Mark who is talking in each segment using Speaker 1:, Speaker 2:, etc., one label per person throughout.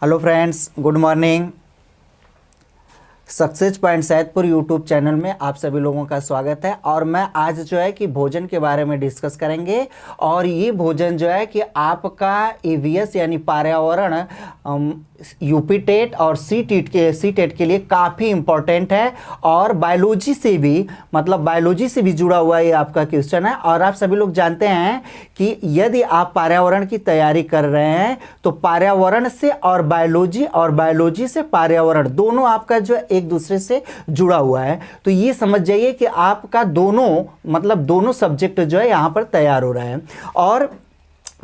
Speaker 1: Hello friends, good morning. Success point Saidpur YouTube channel में आप सभी लोगों का स्वागत है। और मैं आज जो है कि भोजन के बारे में डिस्कस करेंगे। और ये भोजन जो है कि आपका ईवीएस यानी पर्यावरण यूपी टेट और सी टेट के लिए काफ़ी इम्पोर्टेंट है। और बायोलॉजी से भी बायोलॉजी से भी जुड़ा हुआ ये आपका क्वेश्चन है। और आप सभी लोग जानते हैं कि यदि आप पर्यावरण की तैयारी कर रहे हैं तो पर्यावरण से और बायोलॉजी से पर्यावरण दोनों आपका जो एक दूसरे से जुड़ा हुआ है। तो ये समझ जाइए कि आपका दोनों सब्जेक्ट जो है यहाँ पर तैयार हो रहा है। और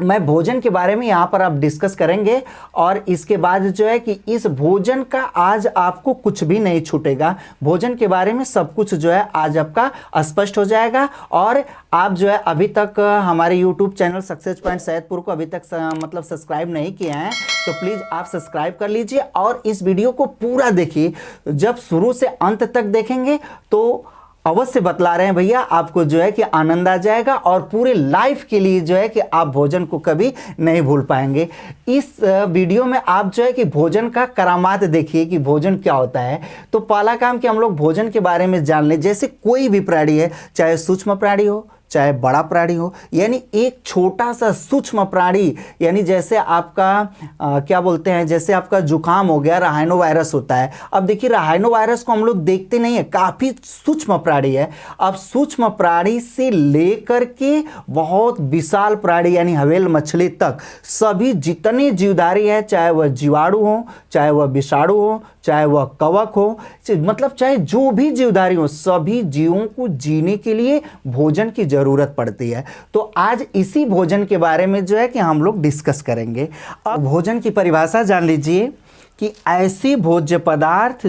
Speaker 1: मैं भोजन के बारे में यहाँ पर आप डिस्कस करेंगे। और इसके बाद जो है कि इस भोजन का आज आपको कुछ भी नहीं छूटेगा। भोजन के बारे में सब कुछ जो है आज आपका स्पष्ट हो जाएगा। और आप जो है अभी तक हमारे YouTube channel success point Saidpur को अभी तक सब्सक्राइब नहीं किए हैं तो प्लीज़ आप सब्सक्राइब कर लीजिए और इस वीडियो को पूरा देखिए। जब शुरू से अंत तक देखेंगे तो अवश्य बतला रहे हैं भैया, आपको जो है कि आनंद आ जाएगा और पूरे लाइफ के लिए जो है कि आप भोजन को कभी नहीं भूल पाएंगे। इस वीडियो में आप जो है कि भोजन का करामात देखिए कि भोजन क्या होता है। तो पहला काम कि हम लोग भोजन के बारे में जान लें। जैसे कोई भी प्राणी है, चाहे सूक्ष्म प्राणी हो चाहे बड़ा प्राणी हो, यानी एक छोटा सा सूक्ष्म प्राणी, यानी जैसे आपका क्या बोलते हैं, जैसे आपका जुकाम हो गया, राइनो वायरस होता है। अब देखिए राइनो वायरस को हम लोग देखते नहीं है, काफ़ी सूक्ष्म प्राणी है। अब सूक्ष्म प्राणी से लेकर के बहुत विशाल प्राणी यानी हवेल मछली तक सभी जितने जीवधारी हैं, चाहे वह जीवाणु हो, चाहे वह विषाणु हो, चाहे वह कवक हो, चाहे जो भी जीवधारी हो, सभी जीवों को जीने के लिए भोजन की जरूरत पड़ती है। तो आज इसी भोजन के बारे में जो है कि हम लोग डिस्कस करेंगे। अब भोजन की परिभाषा जान लीजिए कि ऐसे भोज्य पदार्थ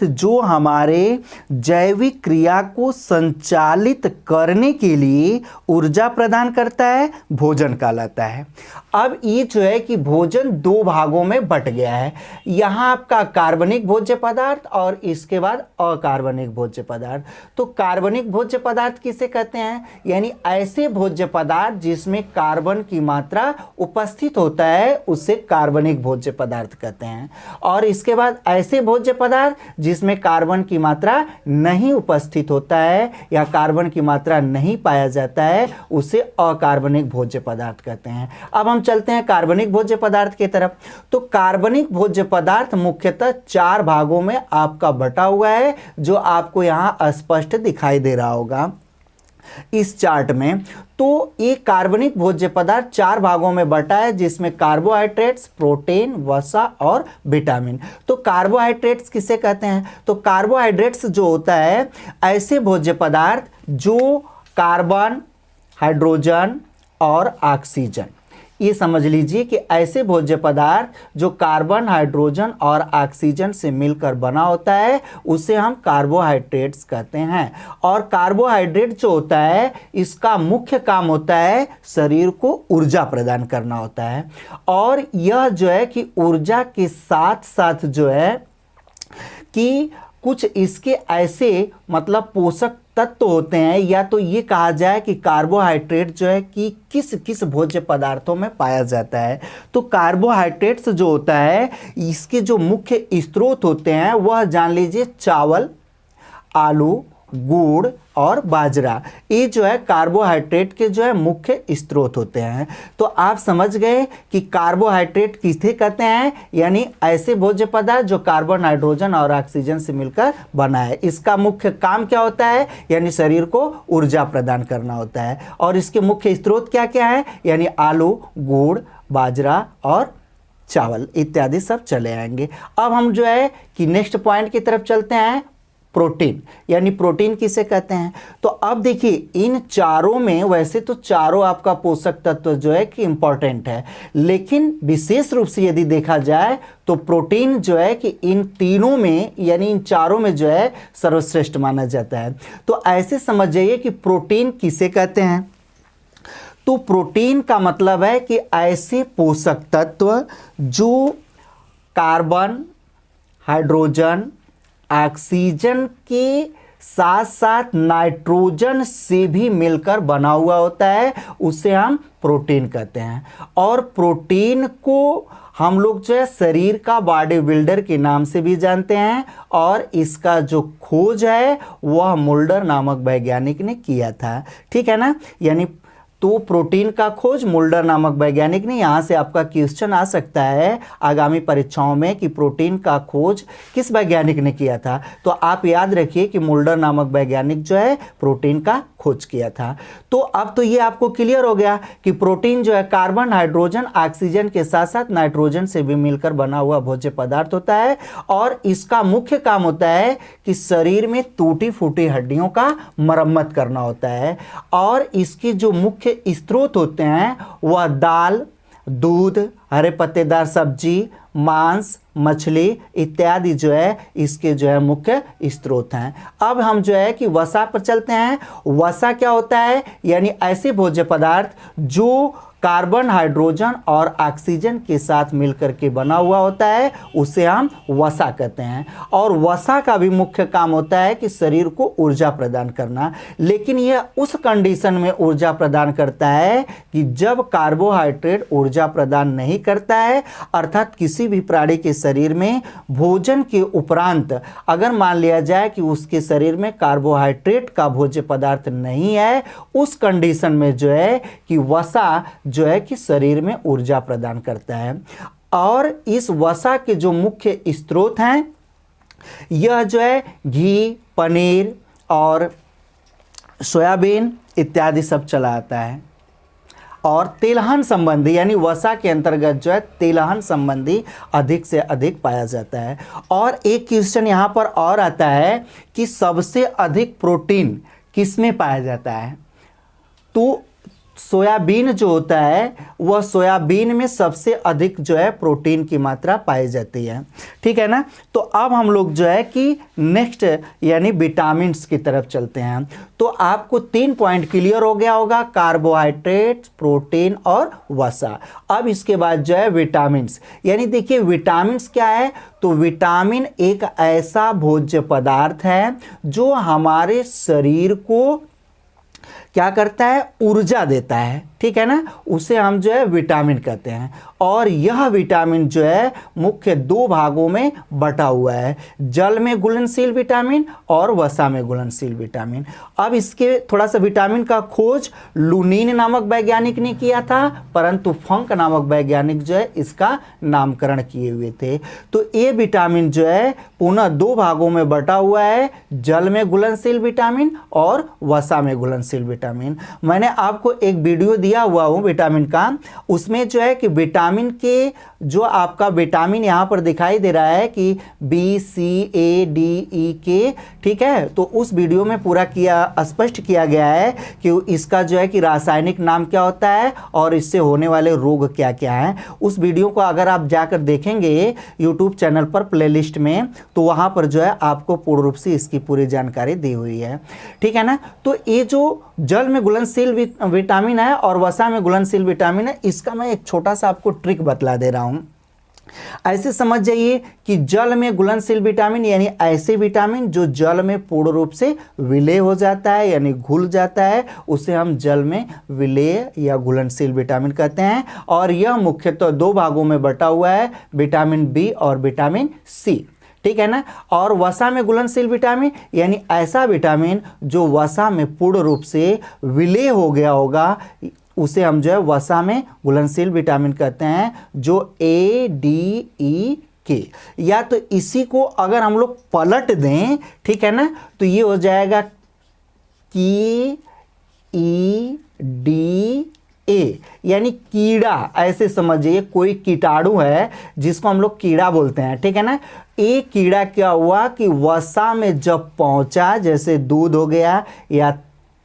Speaker 1: जो हमारे जैविक क्रिया को संचालित करने के लिए ऊर्जा प्रदान करता है, भोजन कहलाता है। अब ये जो है कि भोजन दो भागों में बट गया है। यहाँ आपका कार्बनिक भोज्य पदार्थ और इसके बाद अकार्बनिक भोज्य पदार्थ। तो कार्बनिक भोज्य पदार्थ किसे कहते हैं, यानी ऐसे भोज्य पदार्थ जिसमें कार्बन की मात्रा उपस्थित होता है उसे कार्बनिक भोज्य पदार्थ कहते हैं। और इसके बाद ऐसे भोज्य पदार्थ जिसमें कार्बन की मात्रा नहीं उपस्थित होता है या कार्बन की मात्रा नहीं पाया जाता है उसे अकार्बनिक भोज्य पदार्थ कहते हैं। अब हम चलते हैं कार्बनिक भोज्य पदार्थ की तरफ। तो कार्बनिक भोज्य पदार्थ मुख्यतः चार भागों में आपका बटा हुआ है, जो आपको यहां स्पष्ट दिखाई दे रहा होगा इस चार्ट में। तो ये कार्बनिक भोज्य पदार्थ चार भागों में बटा है, जिसमें कार्बोहाइड्रेट्स, प्रोटीन, वसा और विटामिन। तो कार्बोहाइड्रेट्स किसे कहते हैं, तो कार्बोहाइड्रेट्स जो होता है ऐसे भोज्य पदार्थ जो कार्बन, हाइड्रोजन और ऑक्सीजन, ये समझ लीजिए कि ऐसे भोज्य पदार्थ जो कार्बन, हाइड्रोजन और ऑक्सीजन से मिलकर बना होता है उसे हम कार्बोहाइड्रेट्स कहते हैं। और कार्बोहाइड्रेट जो होता है इसका मुख्य काम होता है शरीर को ऊर्जा प्रदान करना होता है। और यह जो है कि ऊर्जा के साथ साथ जो है कि कुछ इसके ऐसे पोषक तत्व होते हैं, या तो ये कहा जाए कि कार्बोहाइड्रेट जो है कि किस किस भोज्य पदार्थों में पाया जाता है। तो कार्बोहाइड्रेट्स जो होता है इसके जो मुख्य स्रोत होते हैं वह जान लीजिए चावल, आलू, गुड़ और बाजरा। ये जो है कार्बोहाइड्रेट के जो है मुख्य स्रोत होते हैं। तो आप समझ गए कि कार्बोहाइड्रेट किसे कहते हैं, यानी ऐसे भोज्य पदार्थ जो कार्बन, हाइड्रोजन और ऑक्सीजन से मिलकर बना है। इसका मुख्य काम क्या होता है, यानी शरीर को ऊर्जा प्रदान करना होता है। और इसके मुख्य स्रोत क्या क्या है, यानी आलू, गुड़, बाजरा और चावल इत्यादि सब चले आएंगे। अब हम जो है कि नेक्स्ट पॉइंट की तरफ चलते हैं, प्रोटीन। यानी प्रोटीन किसे कहते हैं, तो अब देखिए इन चारों में वैसे तो चारों आपका पोषक तत्व जो है कि इंपॉर्टेंट है, लेकिन विशेष रूप से यदि देखा जाए तो प्रोटीन जो है कि इन तीनों में यानी इन चारों में जो है सर्वश्रेष्ठ माना जाता है। तो ऐसे समझ जाइए कि प्रोटीन किसे कहते हैं। तो प्रोटीन का मतलब है कि ऐसे पोषक तत्व जो कार्बन, हाइड्रोजन, ऑक्सीजन के साथ साथ नाइट्रोजन से भी मिलकर बना हुआ होता है, उसे हम प्रोटीन कहते हैं। और प्रोटीन को हम लोग जो है शरीर का बॉडी बिल्डर के नाम से भी जानते हैं, और इसका जो खोज है वह मुल्डर नामक वैज्ञानिक ने किया था। ठीक है ना, यानी तो प्रोटीन का खोज मुल्डर नामक वैज्ञानिक ने, यहाँ से आपका क्वेश्चन आ सकता है आगामी परीक्षाओं में कि प्रोटीन का खोज किस वैज्ञानिक ने किया था। तो आप याद रखिए कि मुल्डर नामक वैज्ञानिक जो है प्रोटीन का खोज किया था। तो अब तो ये आपको क्लियर हो गया कि प्रोटीन जो है कार्बन, हाइड्रोजन, ऑक्सीजन के साथ साथ नाइट्रोजन से भी मिलकर बना हुआ भोज्य पदार्थ होता है, और इसका मुख्य काम होता है कि शरीर में टूटी फूटी हड्डियों का मरम्मत करना होता है। और इसके जो मुख्य स्रोत होते हैं वह दाल, दूध, हरे पत्तेदार सब्जी, मांस, मछली इत्यादि जो है इसके जो है मुख्य स्रोत हैं। अब हम जो है कि वसा पर चलते हैं। वसा क्या होता है, यानी ऐसे भोज्य पदार्थ जो कार्बन, हाइड्रोजन और ऑक्सीजन के साथ मिलकर के बना हुआ होता है, उसे हम वसा कहते हैं। और वसा का भी मुख्य काम होता है कि शरीर को ऊर्जा प्रदान करना, लेकिन यह उस कंडीशन में ऊर्जा प्रदान करता है कि जब कार्बोहाइड्रेट ऊर्जा प्रदान नहीं करता है, अर्थात किसी भी प्राणी के शरीर में भोजन के उपरांत अगर मान लिया जाए कि उसके शरीर में कार्बोहाइड्रेट का भोज्य पदार्थ नहीं है, उस कंडीशन में जो है कि वसा जो है कि शरीर में ऊर्जा प्रदान करता है। और इस वसा के जो मुख्य स्रोत हैं, यह जो है घी, पनीर और सोयाबीन इत्यादि सब चला आता है। और तेलहन संबंधी, यानी वसा के अंतर्गत जो है तेलहन संबंधी अधिक से अधिक पाया जाता है। और एक क्वेश्चन यहाँ पर और आता है कि सबसे अधिक प्रोटीन किसमें पाया जाता है, तो सोयाबीन जो होता है वह सोयाबीन में सबसे अधिक जो है प्रोटीन की मात्रा पाई जाती है। ठीक है ना, तो अब हम लोग जो है कि नेक्स्ट यानी विटामिन्स की तरफ चलते हैं। तो आपको 3 पॉइंट क्लियर हो गया होगा, कार्बोहाइड्रेट, प्रोटीन और वसा। अब इसके बाद जो है विटामिन्स, यानी देखिए विटामिन्स क्या है, तो विटामिन एक ऐसा भोज्य पदार्थ है जो हमारे शरीर को क्या करता है, ऊर्जा देता है। ठीक है ना, उसे हम जो है विटामिन कहते हैं। और यह विटामिन जो है मुख्य 2 भागों में बटा हुआ है, जल में घुलनशील विटामिन और वसा में घुलनशील विटामिन। अब इसके थोड़ा सा विटामिन का खोज लुनीन नामक वैज्ञानिक ने किया था, परंतु फंक नामक वैज्ञानिक जो है इसका नामकरण किए हुए थे। तो ये विटामिन जो है पुनः 2 भागों में बटा हुआ है, जल में घुलनशील विटामिन और वसा में घुलनशील विटामिन। मैंने आपको एक वीडियो दिया हुआ हूं विटामिन का, उसमें जो है कि विटामिन के जो आपका विटामिन यहां पर दिखाई दे रहा है कि बी, सी, ए, डी, ई, के, ठीक है, तो उस वीडियो में पूरा स्पष्ट किया गया है कि इसका जो है कि रासायनिक नाम क्या होता है और इससे होने वाले रोग क्या क्या हैं। उस वीडियो को अगर आप जाकर देखेंगे यूट्यूब चैनल पर प्लेलिस्ट में, तो वहां पर जो है आपको पूर्ण रूप से इसकी पूरी जानकारी दी हुई है। ठीक है ना, तो ये जो जल में घुलनशील विटामिन है और वसा में घुलनशील विटामिन है, इसका मैं एक छोटा सा आपको ट्रिक बतला दे रहा हूं। ऐसे समझ जाइए कि जल में घुलनशील विटामिन यानी ऐसे विटामिन जो जल में पूर्ण रूप से विलय हो जाता है यानी घुल जाता है, उसे हम जल में विलय या घुलनशील विटामिन कहते हैं। और यह मुख्यतः 2 भागों में बटा हुआ है, विटामिन बी और विटामिन सी। ठीक है ना, और वसा में घुलनशील विटामिन यानी ऐसा विटामिन जो वसा में पूर्ण रूप से विलय हो गया होगा, उसे हम जो है वसा में घुलनशील विटामिन कहते हैं, जो ए, डी, ई, के। या तो इसी को अगर हम लोग पलट दें, ठीक है ना, तो ये हो जाएगा की, ई, डी, ए, यानी कीड़ा। ऐसे समझिए कोई कीटाणु है जिसको हम लोग कीड़ा बोलते हैं। ठीक है ना, ये कीड़ा क्या हुआ कि वसा में जब पहुंचा, जैसे दूध हो गया या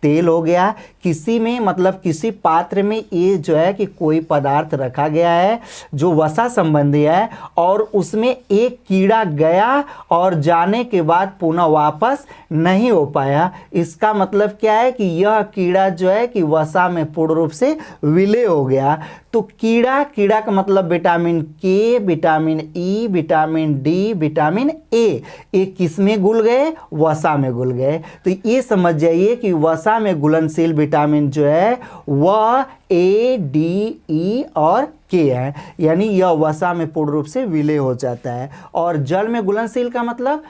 Speaker 1: तेल हो गया, किसी में मतलब किसी पात्र में ये जो है कि कोई पदार्थ रखा गया है जो वसा संबंधी है और उसमें एक कीड़ा गया और जाने के बाद पुनः वापस नहीं हो पाया, इसका मतलब क्या है कि यह कीड़ा जो है कि वसा में पूर्ण रूप से विलय हो गया। तो कीड़ा का मतलब विटामिन के, vitamin E, vitamin D, vitamin A, ये किस में घुल गए? वसा में घुल गए। तो ये समझ जाइए कि वसा में घुलनशील विटामिन जो है वह ए, डी, ई और के है, यानी यह वसा में पूर्ण रूप से विलय हो जाता है। और जल में घुलनशील का मतलब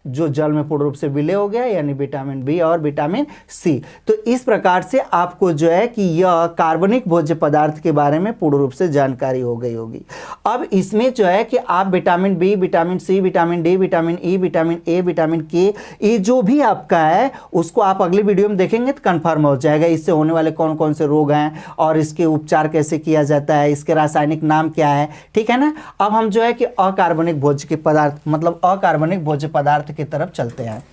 Speaker 1: जो जल में पूर्ण रूप से विलय हो गया, यानी विटामिन बी और विटामिन सी। तो इस प्रकार से आपको जो है कि यह कार्बनिक भोज्य पदार्थ के बारे में पूर्ण रूप से जानकारी हो गई होगी। अब इसमें जो है कि आप vitamin B, vitamin C, vitamin D, vitamin E, vitamin A, vitamin K, ये जो भी आपका है उसको आप अगली वीडियो में देखेंगे तो कन्फर्म हो जाएगा इससे होने वाले कौन कौन से रोग हैं और इसके उपचार कैसे किया जाता है, इसके रासायनिक नाम क्या है, ठीक है ना। अब हम जो है कि अकार्बनिक भोज्य के पदार्थ मतलब अकार्बनिक भोज्य पदार्थ की तरफ चलते हैं।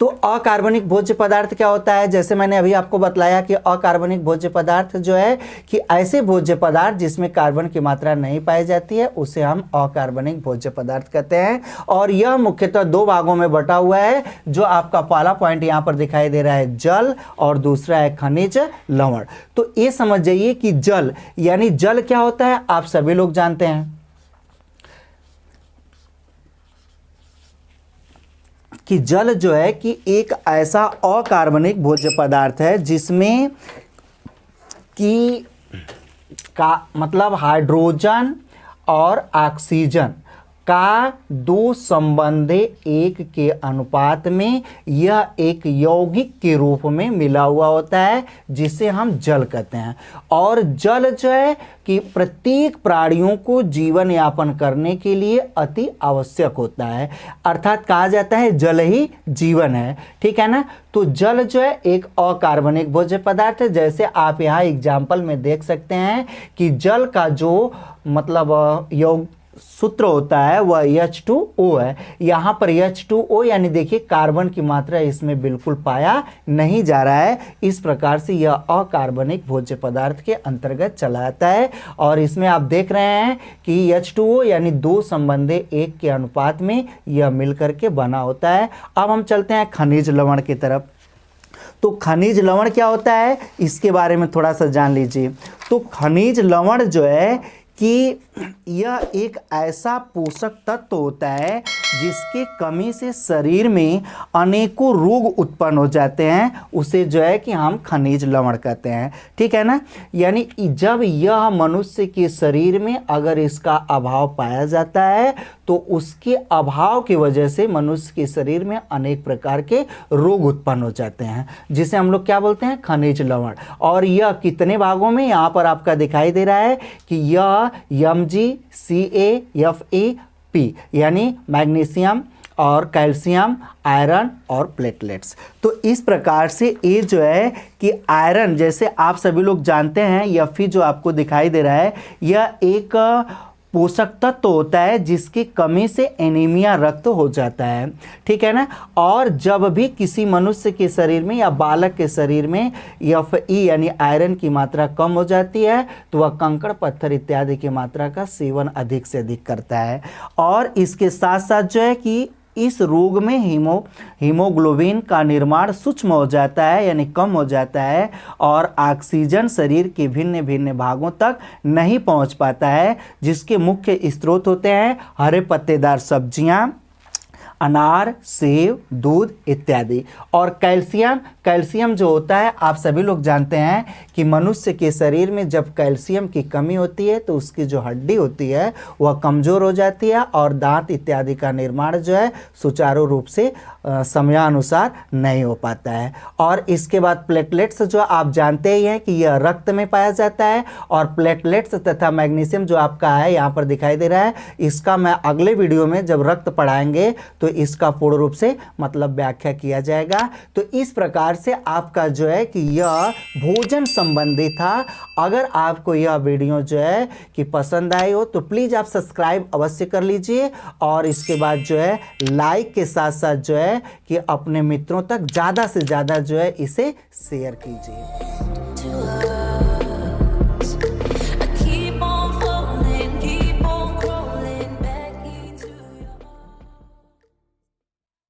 Speaker 1: तो अकार्बनिक भोज्य पदार्थ क्या होता है? जैसे मैंने अभी आपको बतलाया कि अकार्बनिक भोज्य पदार्थ जो है कि ऐसे भोज्य पदार्थ जिसमें कार्बन की मात्रा नहीं पाई जाती है उसे हम अकार्बनिक भोज्य पदार्थ कहते हैं। और यह मुख्यतः दो भागों में बटा हुआ है, जो आपका पहला पॉइंट यहां पर दिखाई दे रहा है जल और दूसरा है खनिज लवण। तो ये समझ जाइए कि जल यानी जल क्या होता है आप सभी लोग जानते हैं कि जल जो है कि एक ऐसा अकार्बनिक भोज्य पदार्थ है जिसमें कि का मतलब हाइड्रोजन और ऑक्सीजन का दो संबंधे एक के अनुपात में यह एक यौगिक के रूप में मिला हुआ होता है जिसे हम जल कहते हैं। और जल जो है कि प्रत्येक प्राणियों को जीवन यापन करने के लिए अति आवश्यक होता है, अर्थात कहा जाता है जल ही जीवन है, ठीक है ना। तो जल जो है एक अकार्बनिक भोज्य पदार्थ है। जैसे आप यहाँ एग्जाम्पल में देख सकते हैं कि जल का जो मतलब योग सूत्र होता है वह H2O है। यहाँ पर H2O यानी देखिए कार्बन की मात्रा इसमें बिल्कुल पाया नहीं जा रहा है। इस प्रकार से यह अकार्बनिक भोज्य पदार्थ के अंतर्गत चला आता है। और इसमें आप देख रहे हैं कि H2O यानी दो संबंधे एक के अनुपात में यह मिलकर के बना होता है। अब हम चलते हैं खनिज लवण की तरफ। तो खनिज लवण क्या होता है इसके बारे में थोड़ा सा जान लीजिए। तो खनिज लवण जो है कि यह एक ऐसा पोषक तत्व होता है जिसके कमी से शरीर में अनेकों रोग उत्पन्न हो जाते हैं, उसे जो है कि हम खनिज लवण कहते हैं, ठीक है ना। यानी जब यह मनुष्य के शरीर में अगर इसका अभाव पाया जाता है तो उसके अभाव की वजह से मनुष्य के शरीर में अनेक प्रकार के रोग उत्पन्न हो जाते हैं, जिसे हम लोग क्या बोलते हैं खनिज लवण। और यह कितने भागों में यहाँ पर आपका दिखाई दे रहा है कि यह MgCaFeP यानी मैग्नीशियम और कैल्शियम, आयरन और प्लेटलेट्स। तो इस प्रकार से ये जो है कि आयरन जैसे आप सभी लोग जानते हैं Fe जो आपको दिखाई दे रहा है यह एक पोषक तत्व होता है जिसकी कमी से एनीमिया रक्त हो जाता है, ठीक है ना। और जब भी किसी मनुष्य के शरीर में या बालक के शरीर में Fe यानी आयरन की मात्रा कम हो जाती है तो वह कंकड़ पत्थर इत्यादि की मात्रा का सेवन अधिक से अधिक करता है। और इसके साथ साथ जो है कि इस रोग में हीमोग्लोबिन का निर्माण सूक्ष्म हो जाता है यानी कम हो जाता है और ऑक्सीजन शरीर के भिन्न भिन्न भागों तक नहीं पहुंच पाता है, जिसके मुख्य स्रोत होते हैं हरे पत्तेदार सब्जियां, अनार, सेब, दूध इत्यादि। और कैल्शियम जो होता है आप सभी लोग जानते हैं कि मनुष्य के शरीर में जब कैल्शियम की कमी होती है तो उसकी जो हड्डी होती है वह कमज़ोर हो जाती है और दांत इत्यादि का निर्माण जो है सुचारू रूप से समयानुसार नहीं हो पाता है। और इसके बाद प्लेटलेट्स जो आप जानते ही हैं कि यह रक्त में पाया जाता है। और प्लेटलेट्स तथा मैग्नीशियम जो आपका है यहाँ पर दिखाई दे रहा है, इसका मैं अगले वीडियो में जब रक्त पढ़ाएंगे तो इसका पूर्ण रूप से मतलब व्याख्या किया जाएगा। तो इस प्रकार से आपका जो है कि यह भोजन संबंधी था। अगर आपको यह वीडियो जो है कि पसंद आई हो तो प्लीज़ आप सब्सक्राइब अवश्य कर लीजिए, और इसके बाद जो है लाइक के साथ साथ जो है कि अपने मित्रों तक ज़्यादा से ज़्यादा जो है इसे शेयर कीजिए।